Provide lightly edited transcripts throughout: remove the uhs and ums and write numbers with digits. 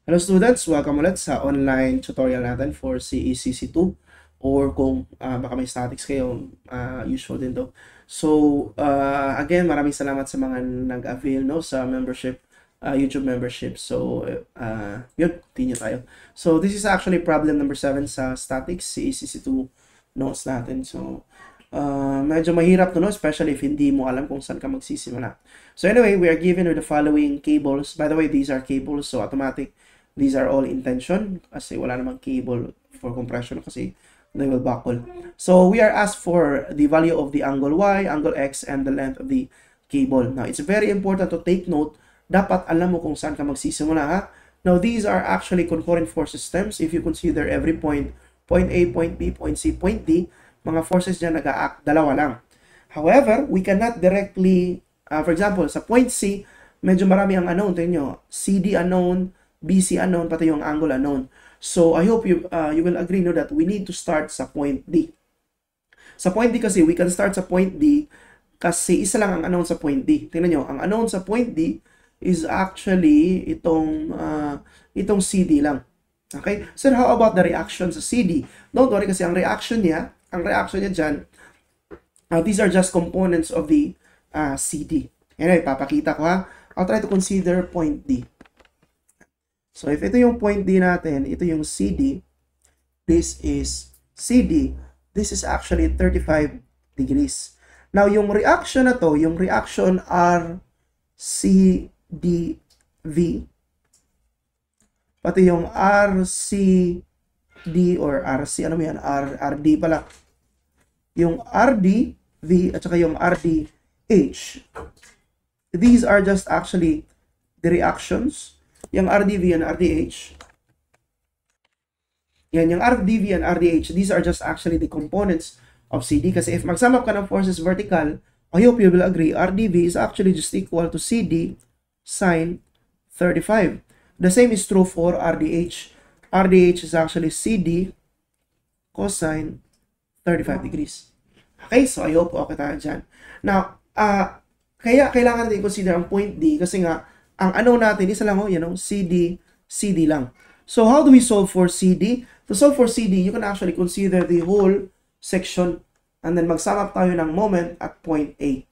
Hello students, welcome ulit sa online tutorial natin for CECC2 or kung baka may statics kayo, usual din to. So, again, maraming salamat sa mga nag-avail no, sa membership, YouTube membership. So, yun, continue tayo. So, this is actually problem number 7 sa statics, CECC2 notes natin. So, medyo mahirap to, no? Especially if hindi mo alam kung saan ka magsisimula. So anyway, we are given with the following cables. By the way, these are cables, so automatic. These are all in tension kasi wala namang cable for compression kasi they will buckle. So we are asked for the value of the angle Y, angle X, and the length of the cable. Now, it's very important to take note. Dapat alam mo kung saan ka magsisimula, ha? Now, these are actually concurrent force systems. If you consider every point A, point B, point C, point D, mga forces dyan nag-a-act, dalawa lang. However, we cannot directly, for example, sa point C, medyo marami ang unknown. Tingnan nyo, CD unknown, BC unknown, pati yung angle unknown. So, I hope you will agree no, that we need to start sa point D. Sa point D kasi, we can start sa point D kasi isa lang ang unknown sa point D. Tingnan nyo, ang unknown sa point D is actually itong CD lang. Okay? So, how about the reaction sa CD? Don't worry kasi ang reaction niya dyan, these are just components of the CD. Anyway, papakita ko ha. I'll try to consider point D. So, if ito yung point D natin, ito yung CD, this is CD, this is actually 35 degrees. Now, yung reaction na to, yung reaction RCDV, pati yung RCD or RC, ano mo yan? RD pala. Yung RDV at saka yung RDH, these are just actually the reactions. Yung RDV and RDH, yan, yung RDV and RDH, these are just actually the components of CD. Kasi if magsum up ka ng forces vertical, I hope you will agree, RDV is actually just equal to CD sine 35. The same is true for RDH. RDH is actually CD cosine 35 degrees. Okay, so I hope okay tayo dyan. Now, kaya kailangan natin consider ang point D kasi nga, ang ano natin, isa lang CD lang. So, how do we solve for CD? To solve for CD, you can actually consider the whole section and then magsum up tayo ng moment at point A.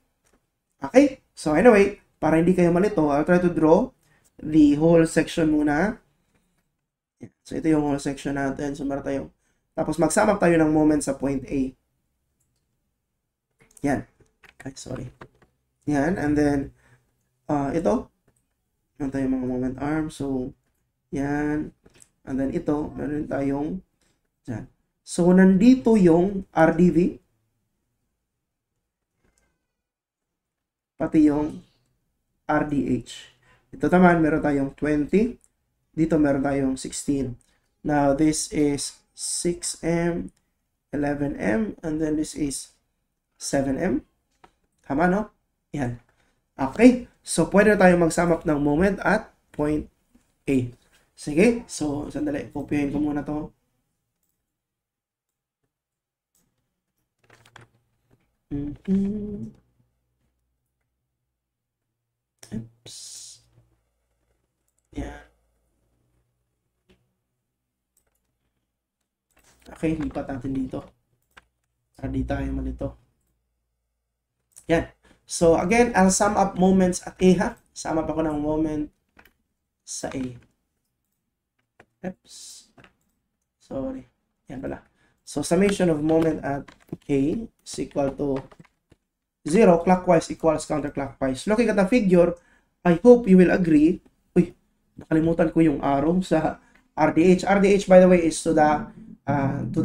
Okay? So, anyway, para hindi kayo malito, I'll try to draw the whole section muna. So, ito yung whole section natin. So, meron tayo. Tapos, magsum up tayo ng moment sa point A. Yan. Ay, sorry. Yan. And then, ito. Meron tayong mga moment arm. So, yan. And then ito, meron tayong dyan. So, nandito yung RDV. Pati yung RDH. Ito naman, meron tayong 20. Dito, meron tayong 16. Now, this is 6M, 11M, and then this is 7M. Tama, no? Yan. Okay. So, pwede na tayo mag-sum up ng moment at point A. Sige. So, sandali. Kopyahin ko muna to. Oops. Yan. Okay. Lipat natin dito. Para di tayo malito. Yan. So, again, I'll sum up moments at A, ha? Sum up ako ng moment sa A. Oops. Sorry. Yan pala. So, summation of moment at A is equal to 0. Clockwise equals counterclockwise. Looking at the figure, I hope you will agree. Uy, nakalimutan ko yung arrow sa RDH. RDH, by the way, is to the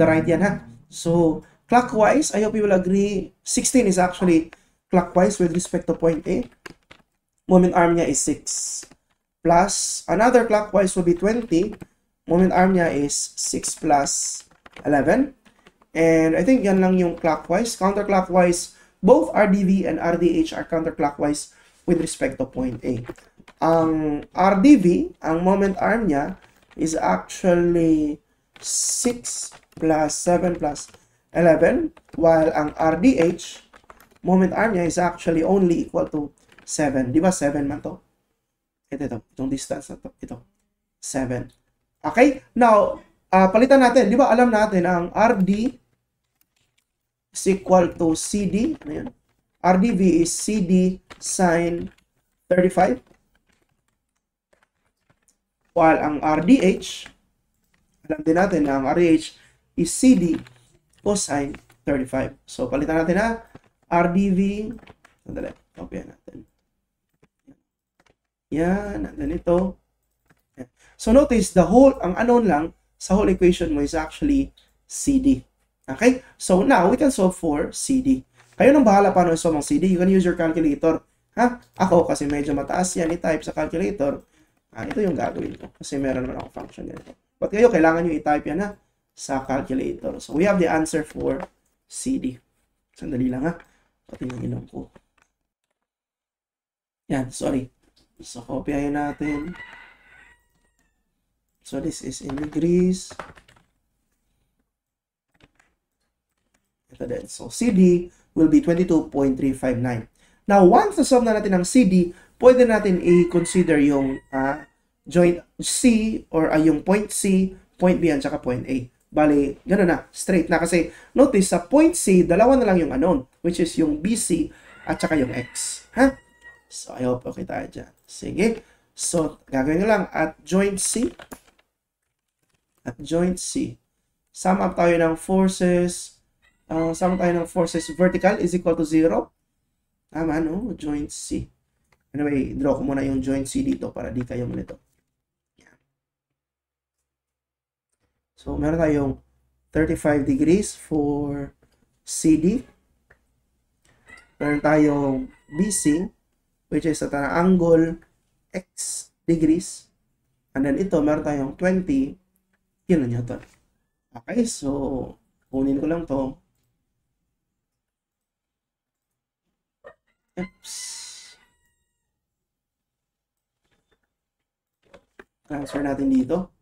right yan, ha? So, clockwise, I hope you will agree, 16 is actually clockwise with respect to point A. Moment arm niya is 6. Plus, another clockwise will be 20. Moment arm niya is 6 plus 11. And I think yan lang yung clockwise. Counterclockwise, both RDV and RDH are counterclockwise with respect to point A. Ang RDV, ang moment arm niya is actually 6 plus 7 plus 11. While ang RDH, moment arm niya is actually only equal to 7. Di ba 7 man to? Itong distance na to. Ito. 7. Okay? Now, palitan natin. Di ba alam natin ang RD is equal to CD. Ano yan? RDV is CD sine 35. While ang RDH, alam din natin na ang RDH is CD cosine 35. So, palitan natin na RDV. Sandali. Copy natin. Yan. And then ito. So, notice the whole, ang unknown lang sa whole equation mo is actually CD. Okay? So, now, we can solve for CD. Kayo nang bahala paano i-solve ang CD. You can use your calculator. Ha? Ako, kasi medyo mataas yan i-type sa calculator. Ito yung gagawin ko. Kasi meron naman ako function ganito. But kayo, kailangan nyo i-type yan ha, sa calculator. So, we have the answer for CD. Sandali lang ha. Pati yung ilong ko. Yan, sorry. So, kopyahin natin. So, this is in degrees. Ito din. So, CD will be 22.359. Now, once na-solve na natin ang CD, pwede natin i-consider yung joint C or yung point C, point B, at saka point A. Bali, gano'n na. Straight na. Kasi, notice, sa point C, dalawa na lang yung unknown, which is yung BC at saka yung X. Ha? So, I hope okay tayo dyan. Sige. So, gagawin nyo lang at joint C. At joint C. Sum up tayo ng forces. Sum tayo ng forces vertical is equal to 0. Tama, no? Joint C. Anyway, draw ko muna yung joint C dito para di kayo malito. Yan. So, meron tayong 35 degrees for CD. Meron tayong BC, which is at an angle X degrees. And then ito, meron tayong 20 kilonewton. Okay, so, kunin ko lang to. Oops. Transfer natin dito.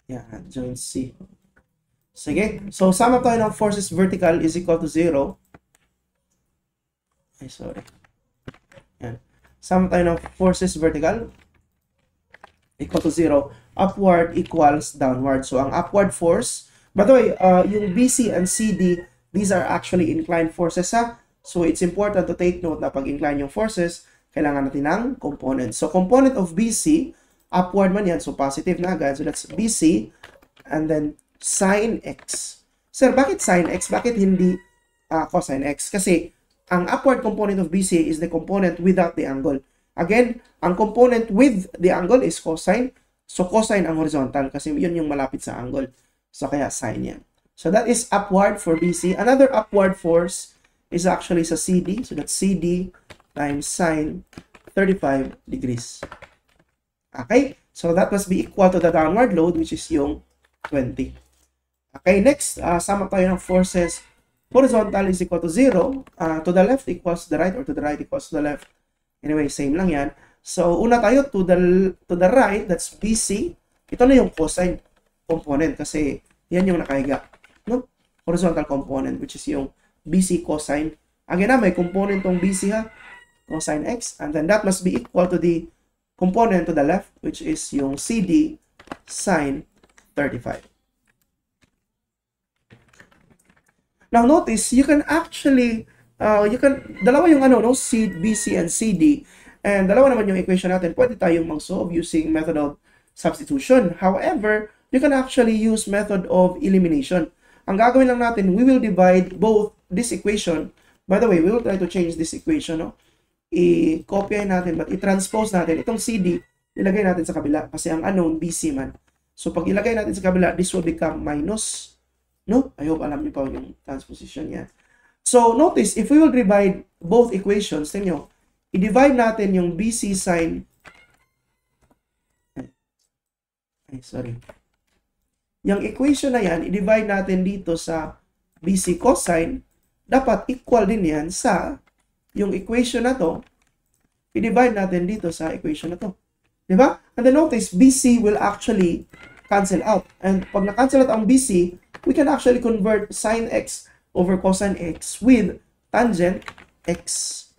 Yan, joint C. Sige. So, sum up tayo ng forces vertical is equal to 0. Ay, sorry. Yan. Sum up tayo ng forces vertical equal to 0. Upward equals downward. So, ang upward force, by the way, yung BC and CD, these are actually inclined forces, ha? So, it's important to take note na pag incline yung forces, kailangan natin ng component. So, component of BC, upward man yan. So, positive na agad. So, that's BC. And then, sine X. Sir, bakit sine X? Bakit hindi cosine X? Kasi, ang upward component of BC is the component without the angle. Again, ang component with the angle is cosine. So, cosine ang horizontal. Kasi yun yung malapit sa angle. So, kaya sine yan. So, that is upward for BC. Another upward force is actually sa CD. So, that's CD times sine 35 degrees. Okay? So, that must be equal to the downward load, which is yung 20. Okay, next, sum up tayo ng forces. Horizontal is equal to 0. To the left equals to the right, or to the right equals to the left. Anyway, same lang yan. So, una tayo to the right, that's BC. Ito na yung cosine component kasi yan yung nakahiga. No? Horizontal component, which is yung BC cosine. Again na, may component tong BC ha. Cosine X. And then that must be equal to the component to the left, which is yung CD sine 35. Now notice, you can actually, dalawa yung ano, no? BC and CD. And dalawa naman yung equation natin. Pwede tayong mag-solve using method of substitution. However, you can actually use method of elimination. Ang gagawin lang natin, we will divide both this equation. By the way, we will try to change this equation, no? I-copy natin, but i-transpose natin. Itong CD, ilagay natin sa kabila kasi ang unknown, BC man. So, pag ilagay natin sa kabila, this will become minus, no? I hope alam niyo pa yung transposition yan. So, notice, if we will divide both equations, tingnan nyo, i-divide natin yung BC sine, sorry. Yung equation na yan, i-divide natin dito sa BC cosine, dapat equal din yan sa yung equation na to, i-divide natin dito sa equation na to. Diba? And then notice, BC will actually cancel out. And pag na-cancel out ang BC, we can actually convert sine X over cosine X with tangent X.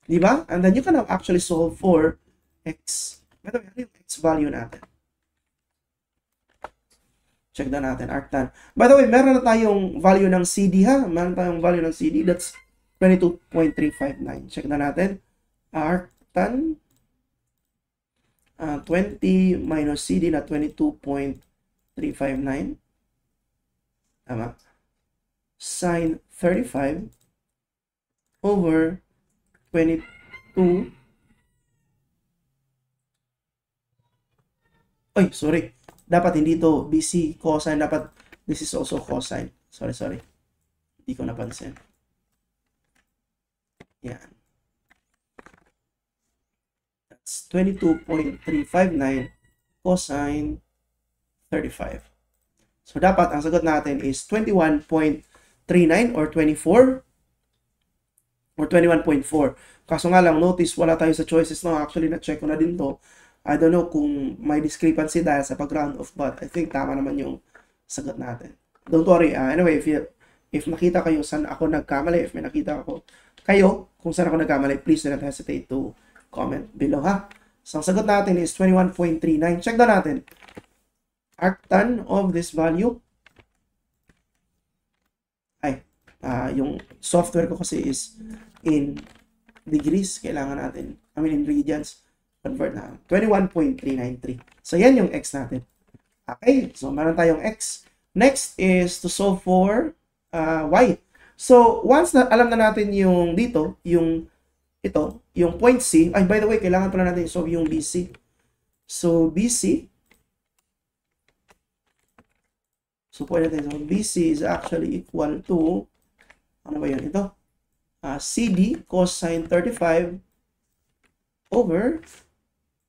Diba? And then you can actually solve for X By the way, ano yung x value natin? Check na natin, arctan. By the way, meron na tayong value ng CD ha. Meron tayong value ng CD. That's 22.359. Check na natin. Arctan. 20 minus CD na 22.359. Tama. Sin 35 over 22. Ay, sorry. Dapat hindi to BC cosine. Dapat this is also cosine. Sorry. Hindi ko napansin. Yan. That's 22.359 cosine 35. So, dapat ang sagot natin is 21.39 or 24 or 21.4. Kaso nga lang, notice, wala tayo sa choices. No, actually, na-check ko na din to. I don't know kung may discrepancy dahil sa pag-round off, but I think tama naman yung sagot natin. Don't worry. Anyway, if nakita kayo saan ako nagkamali, if may nakita ako kayo kung saan ako nagkamali, please do not hesitate to comment below, ha? So, ang sagot natin is 21.39. Check na natin. Arctan of this value. Ay, yung software ko kasi is in degrees. Kailangan natin, in radians. Convert na. 21.393. So, yan yung x natin. Okay, so meron tayong x. Next is to solve for y. So, once na alam na natin yung dito, yung point C. Ay, by the way, kailangan pala natin solve yung BC. So, BC. So, pwede natin. So, BC is actually equal to, ano ba yun? Ito. CD cosine 35 over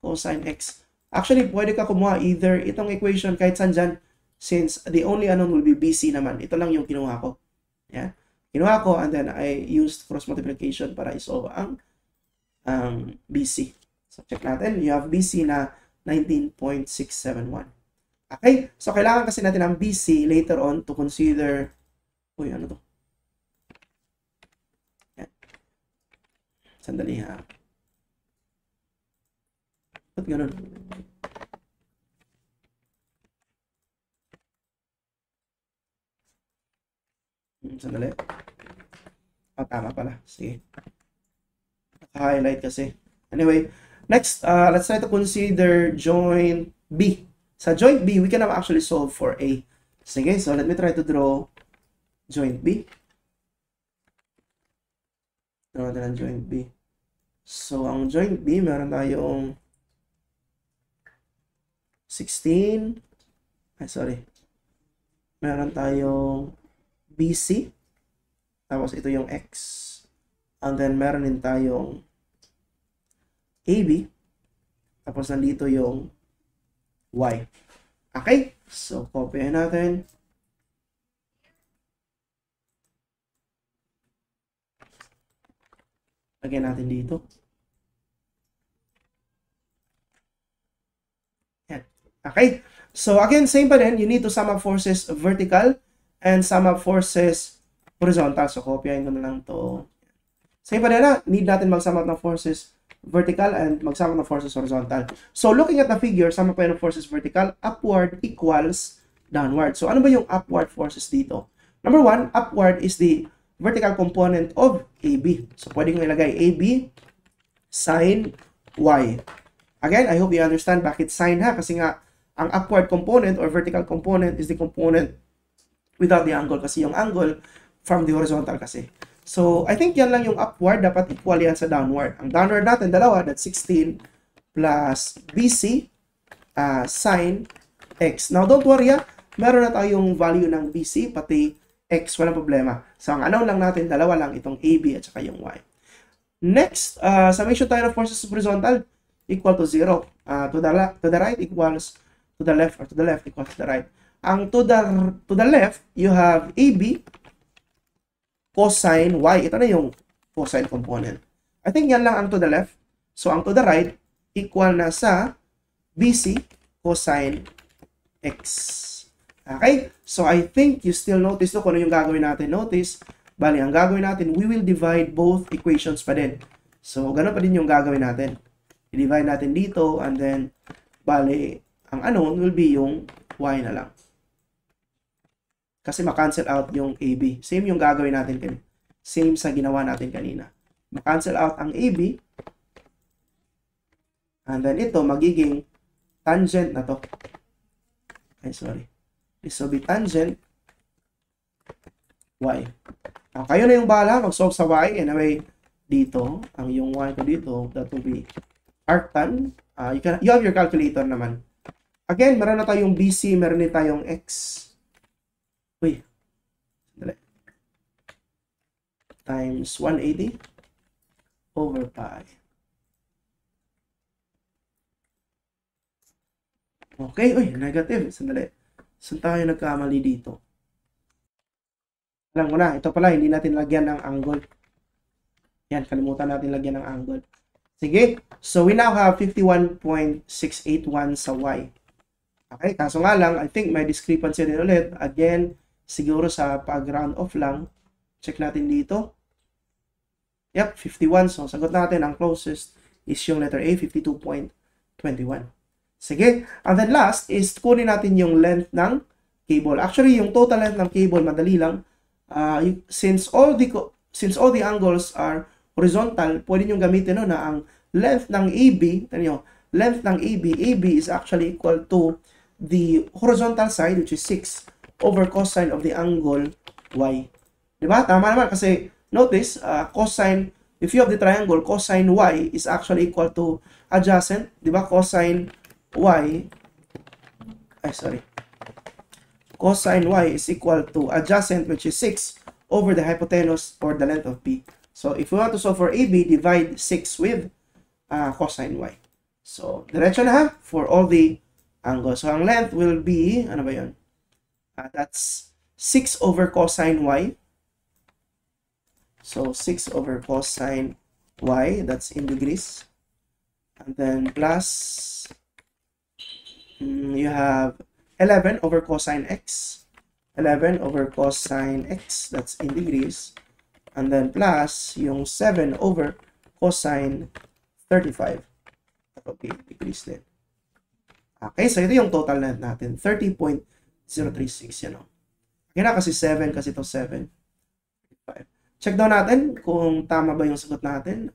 cosine x. Actually, pwede ka kumuha either itong equation kahit saan dyan, since the only unknown will be BC naman. Ito lang yung kinuha ko. Yeah. Kinuha ko and then I used cross multiplication para isolve ang BC. So, check natin. You have BC na 19.671. Okay? So, kailangan kasi natin ang BC later on to consider, uy, ano to? Yan. Sandali ha. Ba't ganun? Sandali. Tama pala. Sige. Naka-highlight kasi. Anyway, next, let's try to consider joint B. Sa joint B, we can now actually solve for A. Sige, so let me try to draw joint B. Draw natin ang joint B. So, ang joint B, meron tayong 16. Ay, sorry. Meron tayong BC. Tapos, ito yung X. And then, meron din tayong AB. Tapos, nandito yung Y. Okay? So, copy natin. Lagyan natin dito. Yan. Okay? So, again, same pa din. You need to sum up forces vertical and sum up forces horizontal. So, copyahin ko na lang to. Same pa din na. Need natin mag-sum up ng forces vertical and magsama ng forces horizontal. So, looking at the figure, sama pa yung forces vertical, upward equals downward. So, ano ba yung upward forces dito? Number one, upward is the vertical component of AB. So, pwede kong ilagay AB sin Y. Again, I hope you understand bakit sin ha, kasi nga, ang upward component or vertical component is the component without the angle, kasi yung angle from the horizontal kasi. So, I think yan lang yung upward. Dapat equal yan sa downward. Ang downward natin, dalawa. That's 16 plus BC sin X. Now, don't worry meron na tayong value ng BC, pati X. Walang problema. So, ang ano lang natin, dalawa lang itong AB at saka yung Y. Next, summation tayo ng forces horizontal equal to 0. To the right equals to the left, or to the left equals to the right. Ang to the left, you have AB cosine Y. Ito na yung cosine component. I think yan lang ang to the left. So, ang to the right, equal na sa BC cosine X. Okay? So, I think you still notice kung ano yung gagawin natin. Notice, bali, ang gagawin natin, we will divide both equations pa din. So, ganun pa din yung gagawin natin. I-divide natin dito, and then, bale, ang unknown will be yung y na lang. Kasi ma-cancel out yung AB. Same yung gagawin natin kanina. Same sa ginawa natin kanina. Ma-cancel out ang AB. And then ito, magiging tangent na to. Ay, sorry. This will be tangent y. Kayo na yung bahala mag-solve sa y. Anyway, dito, ang yung y ko dito, that will be arctan. You have your calculator naman. Again, meron na tayong BC, meron din tayong x. Uy, dali. Times 180 over pi. Okay, uy, negative. Sandali. Saan tayo nagkamali dito? Alam ko na, ito pala, hindi natin lagyan ng angle. Yan, kalimutan natin lagyan ng angle. Sige, so we now have 51.681 sa y. Okay, kaso nga lang, I think may discrepancy din ulit. Again, siguro sa pag-round off lang. Check natin dito. Yep, 51. So, sagot natin, ang closest is yung letter A, 52.21. Sige. And then last is kunin natin yung length ng cable. Actually, yung total length ng cable, madali lang. Since all the angles are horizontal, pwede nyo gamitin no, na ang length ng AB, length ng AB is actually equal to the horizontal side, which is 6 over cosine of the angle y. Diba? Tama naman kasi notice, cosine, if you have the triangle, cosine y is actually equal to adjacent. Diba? Cosine y, cosine y is equal to adjacent, which is 6 over the hypotenuse or the length of B. So, if we want to solve for AB, divide 6 with cosine y. So, diretso na ha for all the angles. So, ang length will be, ano ba yun? That's 6 over cosine y. So, 6 over cosine y, that's in degrees. And then plus, you have 11 over cosine x. 11 over cosine x, that's in degrees. And then plus yung 7 over cosine 35. Okay, degrees din. Okay, so ito yung total length natin. 30.036, you know. Okay na kasi 7, kasi ito 7. 5. Check down natin kung tama ba yung sagot natin.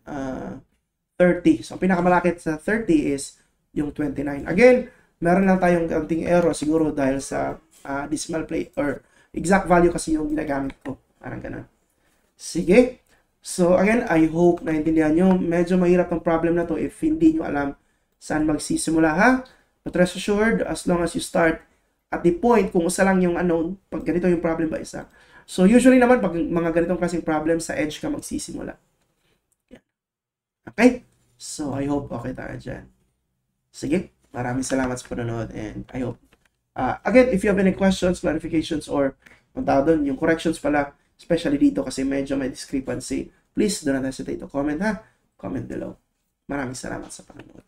30. So, pinakamalakit sa 30 is yung 29. Again, meron lang tayong counting error siguro dahil sa decimal place or exact value kasi yung ginagamit ko. Parang ganun. Sige. So, again, I hope naintindihan nyo. Medyo mahirap ang problem na to if hindi nyo alam saan magsisimula ha. But rest assured, as long as you start at the point kung isa lang yung unknown, pag ganito yung problem ba isa. So, usually naman, pag mga ganitong klaseng problem, sa edge ka magsisimula. Yeah. Okay? So, I hope okay tayo dyan. Sige. Maraming salamat sa panonood and I hope. Again, if you have any questions, clarifications, or yung corrections pala, especially dito kasi medyo may discrepancy, please do not hesitate to comment ha. Comment below. Maraming salamat sa panonood.